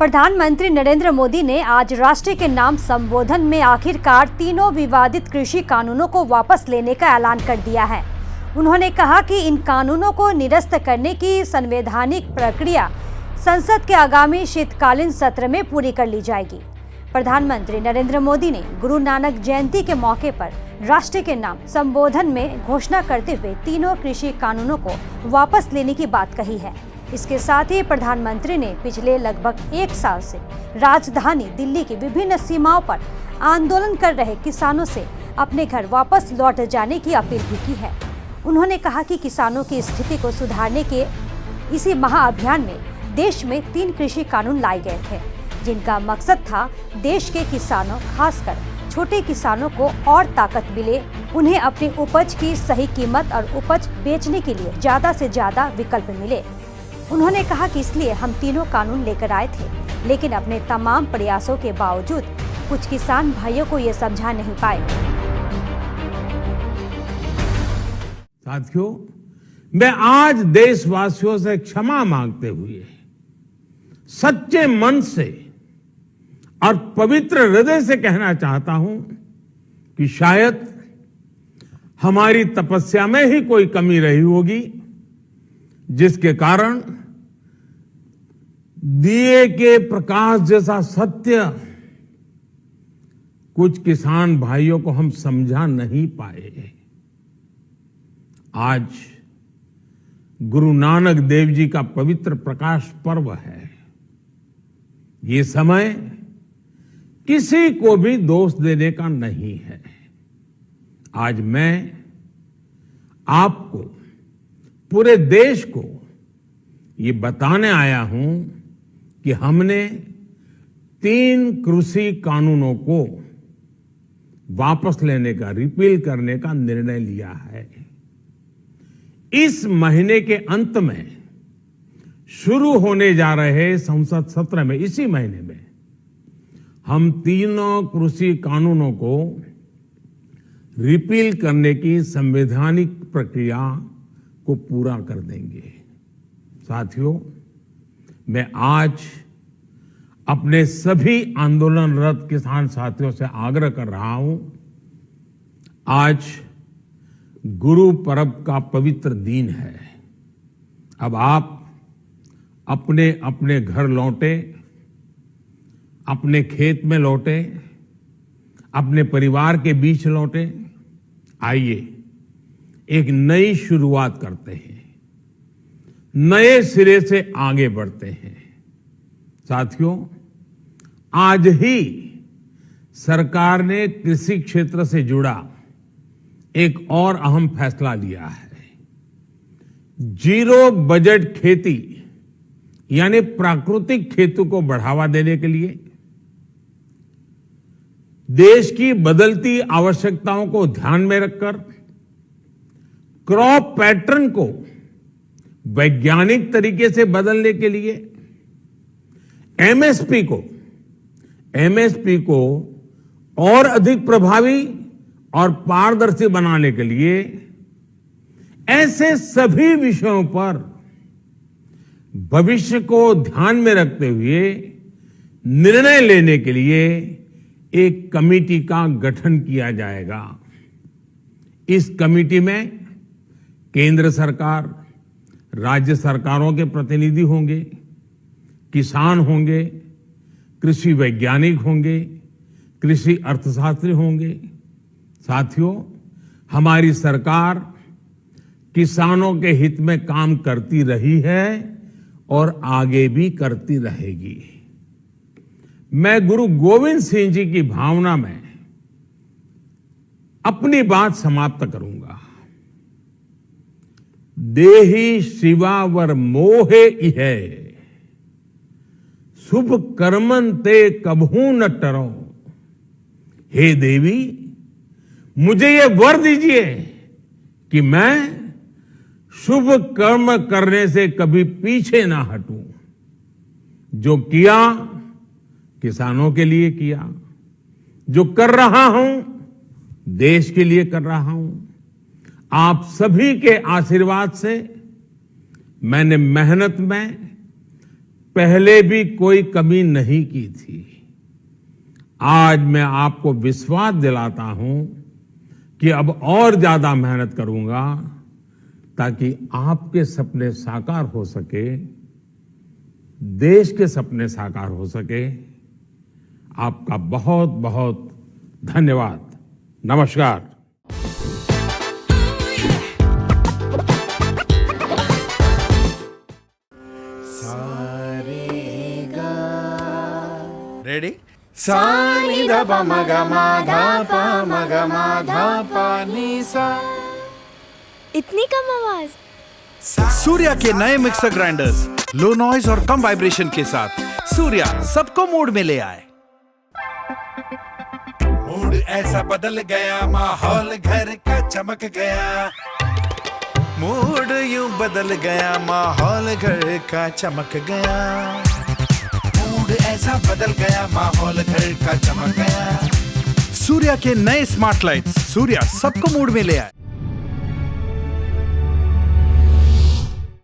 प्रधानमंत्री नरेंद्र मोदी ने आज राष्ट्र के नाम संबोधन में आखिरकार तीनों विवादित कृषि कानूनों को वापस लेने का ऐलान कर दिया है। उन्होंने कहा कि इन कानूनों को निरस्त करने की संवैधानिक प्रक्रिया संसद के आगामी शीतकालीन सत्र में पूरी कर ली जाएगी। प्रधानमंत्री नरेंद्र मोदी ने गुरु नानक जयंती के मौके पर राष्ट्र के नाम संबोधन में घोषणा करते हुए तीनों कृषि कानूनों को वापस लेने की बात कही है। इसके साथ ही प्रधानमंत्री ने पिछले लगभग एक साल से राजधानी दिल्ली की विभिन्न सीमाओं पर आंदोलन कर रहे किसानों से अपने घर वापस लौट जाने की अपील भी की है। उन्होंने कहा कि किसानों की स्थिति को सुधारने के इसी महाअभियान में देश में 3 कृषि कानून लाए गए थे, जिनका मकसद था देश के किसानों, खासकर छोटे किसानों को और ताकत मिले, उन्हें अपनी उपज की सही कीमत और उपज बेचने के लिए ज्यादा से ज्यादा विकल्प मिले। उन्होंने कहा कि इसलिए हम तीनों कानून लेकर आए थे, लेकिन अपने तमाम प्रयासों के बावजूद कुछ किसान भाइयों को ये समझा नहीं पाए। साथियों, मैं आज देशवासियों से क्षमा मांगते हुए सच्चे मन से और पवित्र हृदय से कहना चाहता हूं कि शायद हमारी तपस्या में ही कोई कमी रही होगी, जिसके कारण दिए के प्रकाश जैसा सत्य कुछ किसान भाइयों को हम समझा नहीं पाए। आज गुरु नानक देव जी का पवित्र प्रकाश पर्व है। ये समय किसी को भी दोष देने का नहीं है। आज मैं आपको, पूरे देश को ये बताने आया हूं कि हमने 3 कृषि कानूनों को वापस लेने का, रिपील करने का निर्णय लिया है। इस महीने के अंत में शुरू होने जा रहे संसद सत्र में, इसी महीने में हम तीनों कृषि कानूनों को रिपील करने की संवैधानिक प्रक्रिया को पूरा कर देंगे। साथियों, मैं आज अपने सभी आंदोलनरत किसान साथियों से आग्रह कर रहा हूं, आज गुरु पर्व का पवित्र दिन है। अब आप अपने अपने घर लौटे, अपने खेत में लौटे, अपने परिवार के बीच लौटे। आइए एक नई शुरुआत करते हैं, नए सिरे से आगे बढ़ते हैं। साथियों, आज ही सरकार ने कृषि क्षेत्र से जुड़ा एक और अहम फैसला लिया है। जीरो बजट खेती यानी प्राकृतिक खेती को बढ़ावा देने के लिए, देश की बदलती आवश्यकताओं को ध्यान में रखकर क्रॉप पैटर्न को वैज्ञानिक तरीके से बदलने के लिए एमएसपी को और अधिक प्रभावी और पारदर्शी बनाने के लिए, ऐसे सभी विषयों पर भविष्य को ध्यान में रखते हुए निर्णय लेने के लिए एक कमेटी का गठन किया जाएगा। इस कमेटी में केंद्र सरकार, राज्य सरकारों के प्रतिनिधि होंगे, किसान होंगे, कृषि वैज्ञानिक होंगे, कृषि अर्थशास्त्री होंगे। साथियों, हमारी सरकार किसानों के हित में काम करती रही है और आगे भी करती रहेगी। मैं गुरु गोविंद सिंह जी की भावना में अपनी बात समाप्त करूंगा। देहि शिवावर मोहे इहे, शुभ कर्मन ते कबहू न टरो। हे देवी, मुझे ये वर दीजिए कि मैं शुभ कर्म करने से कभी पीछे ना हटूं। जो किया किसानों के लिए किया, जो कर रहा हूं देश के लिए कर रहा हूं। आप सभी के आशीर्वाद से मैंने मेहनत में पहले भी कोई कमी नहीं की थी। आज मैं आपको विश्वास दिलाता हूं कि अब और ज्यादा मेहनत करूंगा ताकि आपके सपने साकार हो सके, देश के सपने साकार हो सके। आपका बहुत बहुत धन्यवाद। नमस्कार। रेडी? सा नी ध प म ग म ध प म ग म ध प नी सा। इतनी कम आवाज? सूर्या के नए मिक्सर ग्राइंडर्स लो नॉइज और कम वाइब्रेशन के साथ सूर्या सबको मूड में ले आए। मूड ऐसा बदल गया, माहौल घर का चमक गया। मूड यूं बदल गया, माहौल घर का चमक गया। मूड ऐसा बदल गया, माहौल घर का चमक गया। सूर्या के नए स्मार्ट लाइट्स सूर्या सबको मूड में ले आए।